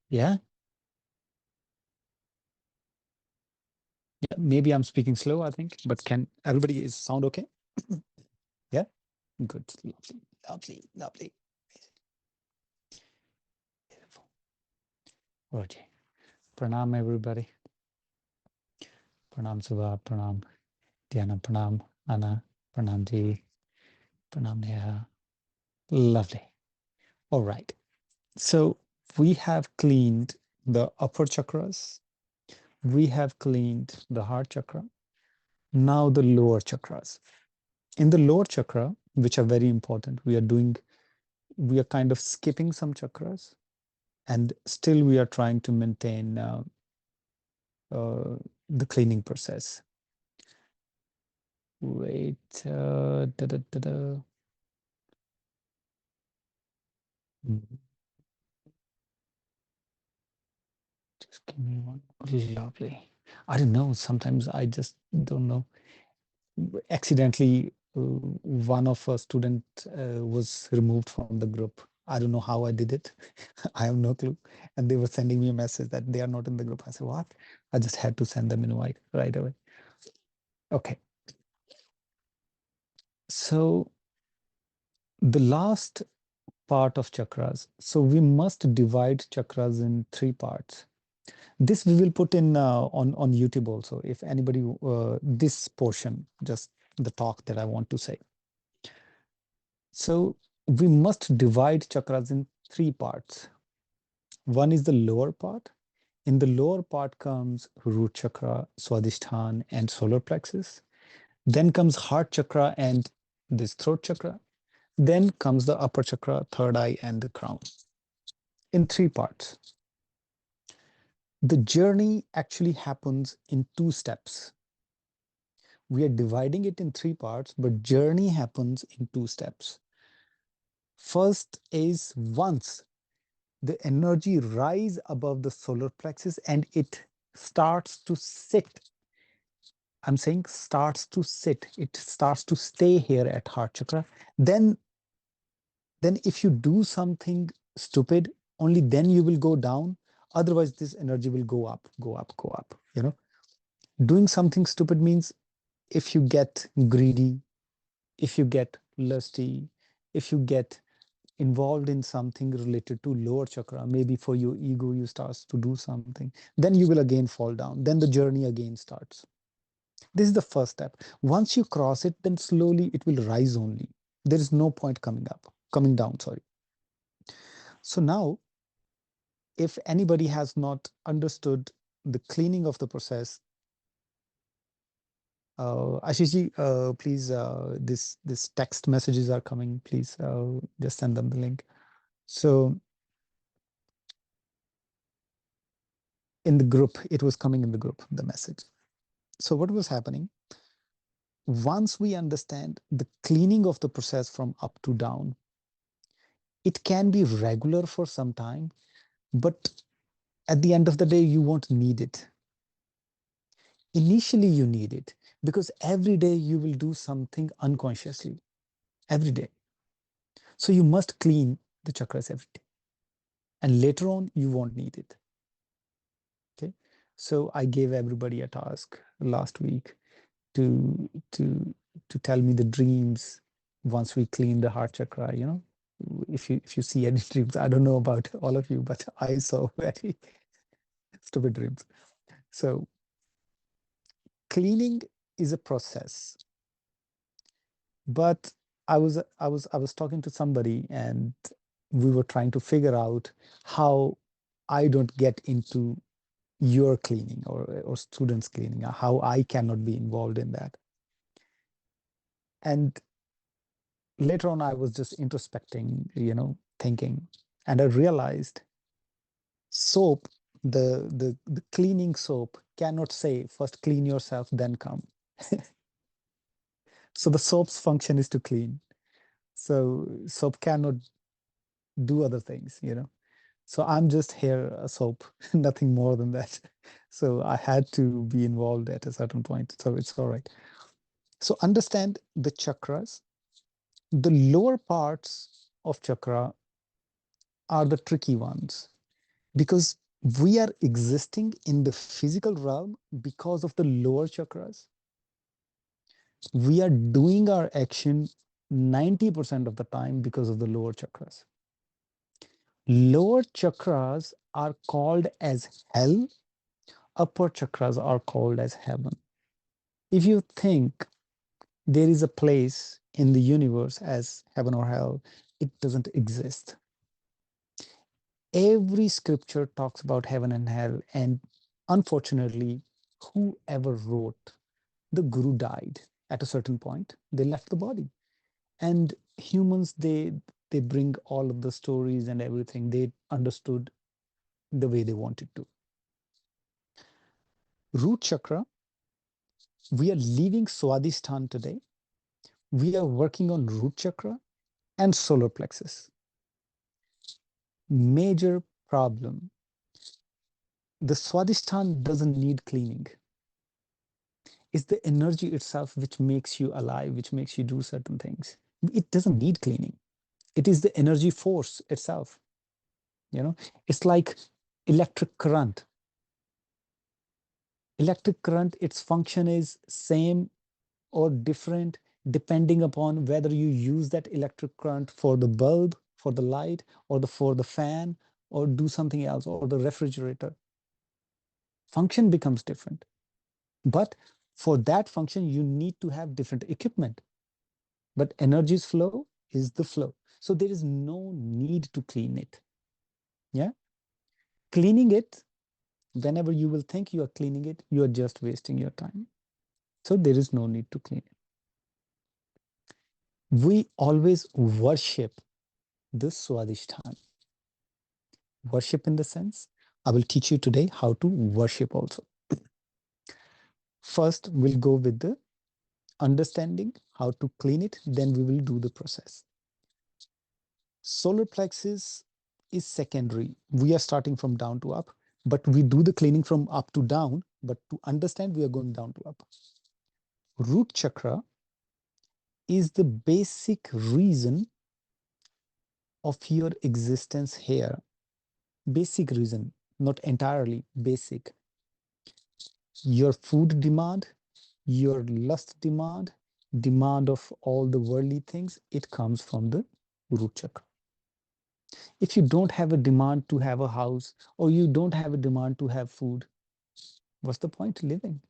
Yeah. Yeah, maybe I'm speaking slow, I think, but can everybody sound okay? Yeah, good, lovely, lovely, lovely. Beautiful. Okay. Pranam, everybody. Pranam Subha, Pranam Diana, Pranam Anna, Pranam Ji, Pranam Neha. Lovely. All right. So we have cleaned the upper chakras. We have cleaned the heart chakra. Now the lower chakras. In the lower chakra, which are very important, we are kind of skipping some chakras, and still we are trying to maintain the cleaning process. Wait, just give me one. Lovely. I don't know. Sometimes I just don't know. Accidentally, one of a student was removed from the group. I don't know how I did it. I have no clue. And they were sending me a message that they are not in the group. I said, what? I just had to send them an invite right away. Okay. So the last part of chakras. So we must divide chakras in three parts. This we will put in on YouTube also. If anybody, this portion, just the talk that I want to say. So we must divide chakras in three parts. One is the lower part. In the lower part comes root chakra, swadhisthana, and solar plexus. Then comes heart chakra and this throat chakra. Then comes the upper chakra, third eye, and the crown. In three parts. The journey actually happens in two steps. We are dividing it in three parts, but journey happens in two steps. First is once the energy rise above the solar plexus and it starts to sit. I'm saying starts to sit. It starts to stay here at heart chakra. Then if you do something stupid, only then you will go down. Otherwise, this energy will go up, go up, go up. Doing something stupid means if you get greedy, if you get lusty, if you get involved in something related to lower chakra, maybe for your ego, you start to do something, then you will again fall down. Then the journey again starts. This is the first step. Once you cross it, then slowly it will rise only. There is no point coming down, sorry. So now, if anybody has not understood the cleaning of the process, Ashishji, please, this text messages are coming. Please just send them the link. So in the group, it was coming in the group, the message. So what was happening? Once we understand the cleaning of the process from up to down, it can be regular for some time, but at the end of the day, you won't need it. Initially, you need it because every day you will do something unconsciously, every day. So you must clean the chakras every day. And later on, you won't need it. Okay. So I gave everybody a task last week to tell me the dreams once we clean the heart chakra. If you see any dreams, I don't know about all of you, but I saw very stupid dreams. So cleaning is a process, but I was talking to somebody and we were trying to figure out how I don't get into your cleaning or students cleaning, how I cannot be involved in that. And later on, I was just introspecting, thinking, and I realized soap, the cleaning soap cannot say first clean yourself, then come. So the soap's function is to clean. So soap cannot do other things. So I'm just here a soap, nothing more than that. So I had to be involved at a certain point. So it's all right. So understand the chakras. The lower parts of chakra are the tricky ones. Because we are existing in the physical realm because of the lower chakras. We are doing our action 90% of the time because of the lower chakras. Lower chakras are called as hell, upper chakras are called as heaven. If you think there is a place in the universe as heaven or hell, it doesn't exist. Every scripture talks about heaven and hell, and unfortunately, whoever wrote, the guru died at a certain point. They left the body, and humans they bring all of the stories and everything. They understood the way they wanted to. Root chakra, we are leaving Swadhisthana today. We are working on root chakra and solar plexus. Major problem. The Swadhisthana doesn't need cleaning. It's the energy itself which makes you alive, which makes you do certain things. It doesn't need cleaning. It is the energy force itself. It's like electric current. Electric current, its function is same or different depending upon whether you use that electric current for the bulb, for the light, or for the fan, or do something else, or the refrigerator. Function becomes different. But for that function, you need to have different equipment. But energy's flow is the flow. So there is no need to clean it. Yeah. Cleaning it, whenever you will think you are cleaning it, you are just wasting your time. So there is no need to clean it. We always worship this Swadhisthana. Worship in the sense, I will teach you today how to worship also. First, we'll go with the understanding how to clean it, then we will do the process. Solar plexus is secondary. We are starting from down to up, but we do the cleaning from up to down, but to understand, we are going down to up. Root chakra is the basic reason of your existence here. Basic reason, not entirely basic. Your food demand, your lust demand, demand of all the worldly things, it comes from the root chakra. If you don't have a demand to have a house, or you don't have a demand to have food, what's the point living,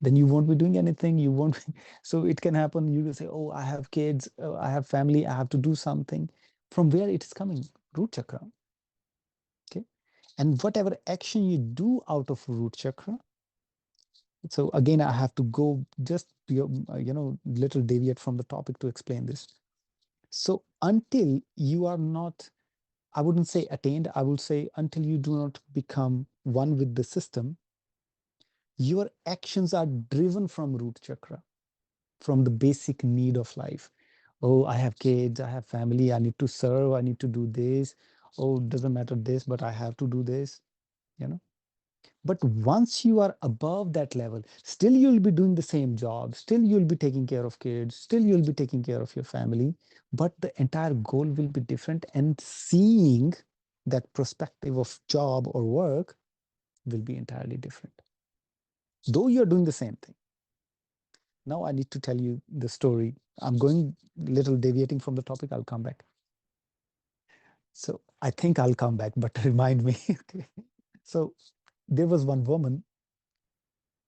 Then you won't be doing anything, you won't. So it can happen, you will say, oh, I have kids, I have family, I have to do something. From where it is coming? Root chakra. Okay. And whatever action you do out of root chakra, so again, I have to go just, little deviate from the topic to explain this. So until you are not, I wouldn't say attained, I would say until you do not become one with the system, your actions are driven from root chakra, from the basic need of life. Oh, I have kids, I have family, I need to serve, I need to do this. Oh, doesn't matter this, but I have to do this, you know. But once you are above that level, still you'll be doing the same job, still you'll be taking care of kids, still you'll be taking care of your family, but the entire goal will be different, and seeing that perspective of job or work will be entirely different. Though you're doing the same thing. Now I need to tell you the story. I'm going little deviating from the topic. I'll come back. So I think I'll come back, but remind me. Okay. So there was one woman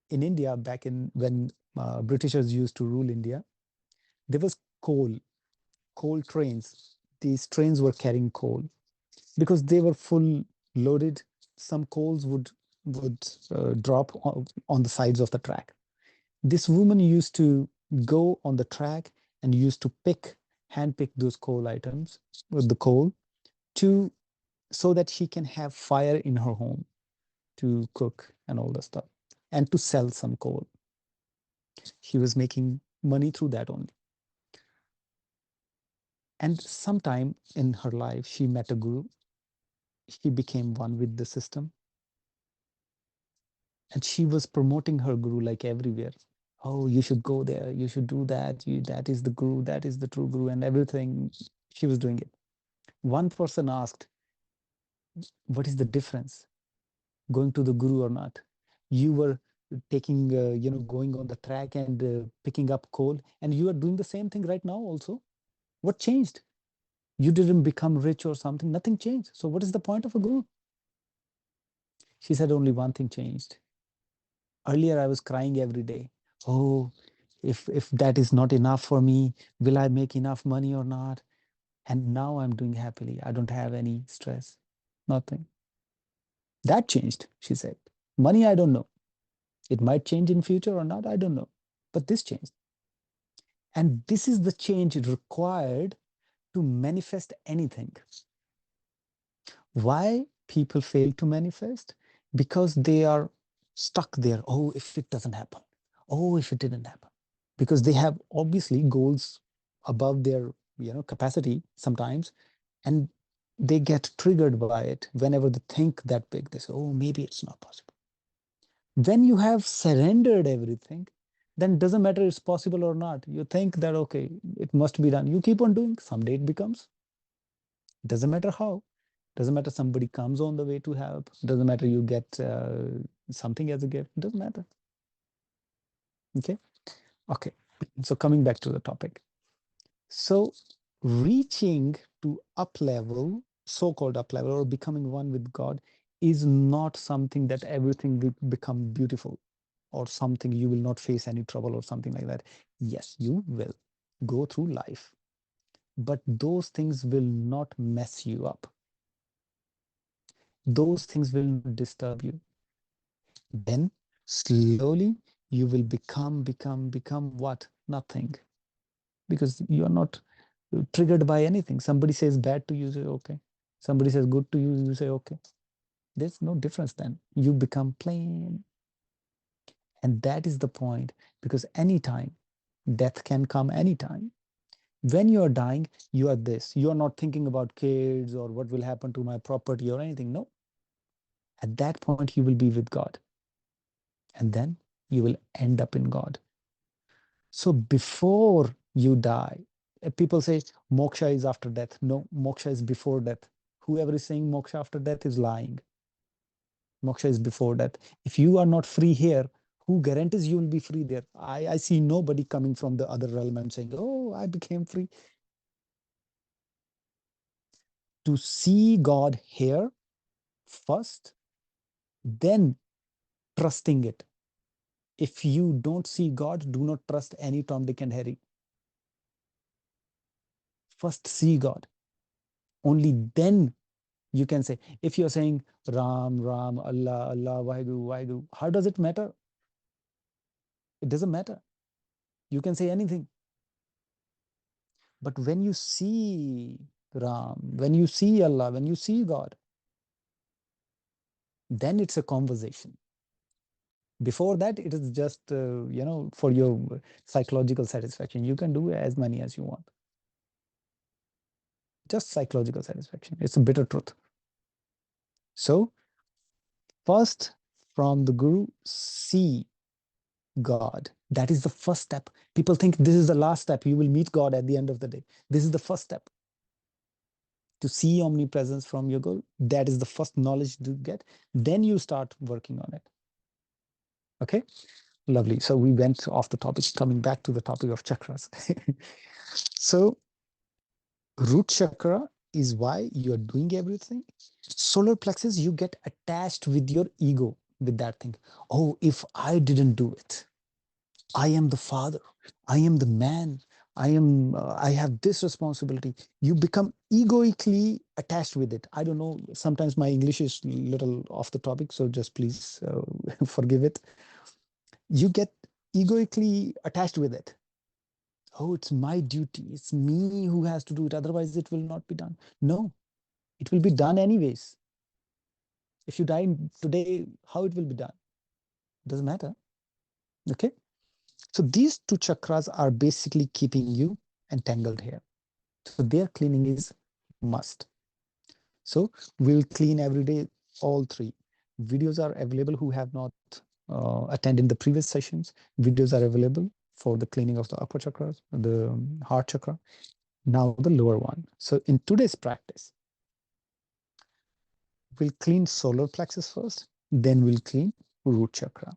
in India back in when Britishers used to rule India. There was coal trains. These trains were carrying coal because they were full loaded. Some coals would drop on the sides of the track. This woman used to go on the track and used to hand pick those coal items with the coal to so that she can have fire in her home to cook and all the stuff and to sell some coal. She was making money through that only. And sometime in her life, she met a guru. She became one with the system. And she was promoting her guru like everywhere. Oh, you should go there. You should do that. That is the guru. That is the true guru and everything. She was doing it. One person asked, What is the difference? Going to the guru or not? You were taking, going on the track and picking up coal, and you are doing the same thing right now also. What changed? You didn't become rich or something. Nothing changed. So what is the point of a guru? She said only one thing changed. Earlier, I was crying every day. Oh, if that is not enough for me, will I make enough money or not? And now I'm doing happily. I don't have any stress. Nothing. That changed, she said. Money, I don't know. It might change in future or not, I don't know. But this changed. And this is the change required to manifest anything. Why people fail to manifest? Because they are stuck there. Oh, if it doesn't happen. Oh, if it didn't happen. Because they have obviously goals above their capacity sometimes, and they get triggered by it whenever they think that big. They say, oh, maybe it's not possible. When you have surrendered everything, then it doesn't matter it's possible or not. You think that, okay, it must be done. You keep on doing. Someday it becomes. Doesn't matter how. Doesn't matter somebody comes on the way to help. Doesn't matter you get something as a gift. Doesn't matter. Okay. Okay. So coming back to the topic. So reaching to up level, so-called up level, or becoming one with God is not something that everything will become beautiful or something you will not face any trouble or something like that. Yes, you will go through life, but those things will not mess you up. Those things will not disturb you. Then slowly you will become what? Nothing. Because you are not triggered by anything. Somebody says bad to you, you say okay. Somebody says good to you, you say okay. There's no difference then. You become plain. And that is the point, because anytime, death can come anytime. When you are dying, you are this. You are not thinking about kids or what will happen to my property or anything. No. At that point, you will be with God. And then you will end up in God. So before you die, people say moksha is after death. No, moksha is before death. Whoever is saying moksha after death is lying. Moksha is before death. If you are not free here, who guarantees you will be free there? I see nobody coming from the other realm and saying, oh, I became free. To see God here first, then trusting it. If you don't see God, do not trust any Tom, Dick, and Harry. First see God. Only then you can say. If you're saying Ram, Ram, Allah, Allah, Waheguru, Waheguru, how does it matter? It doesn't matter. You can say anything. But when you see Ram, when you see Allah, when you see God, then it's a conversation. Before that, it is just, for your psychological satisfaction. You can do as many as you want. Just psychological satisfaction. It's a bitter truth. So first, from the Guru, see God. That is the first step. People think this is the last step. You will meet God at the end of the day. This is the first step. To see omnipresence from your Guru. That is the first knowledge to get. Then you start working on it. Okay, lovely. So we went off the topic, coming back to the topic of chakras. So root chakra is why you're doing everything. Solar plexus, you get attached with your ego, with that thing. Oh, if I didn't do it, I am the father, I am the man, I have this responsibility. You become egoically attached with it. I don't know, sometimes my English is a little off the topic, so just please forgive it. You get egoically attached with it. Oh, it's my duty, it's me who has to do it, otherwise it will not be done. No, it will be done anyways. If you die today, how it will be done? Doesn't matter. Okay. So these two chakras are basically keeping you entangled here. So their cleaning is must. So we'll clean every day, all three. Videos are available who have not attended the previous sessions. Videos are available for the cleaning of the upper chakras, the heart chakra, now the lower one. So in today's practice, we'll clean solar plexus first, then we'll clean root chakra.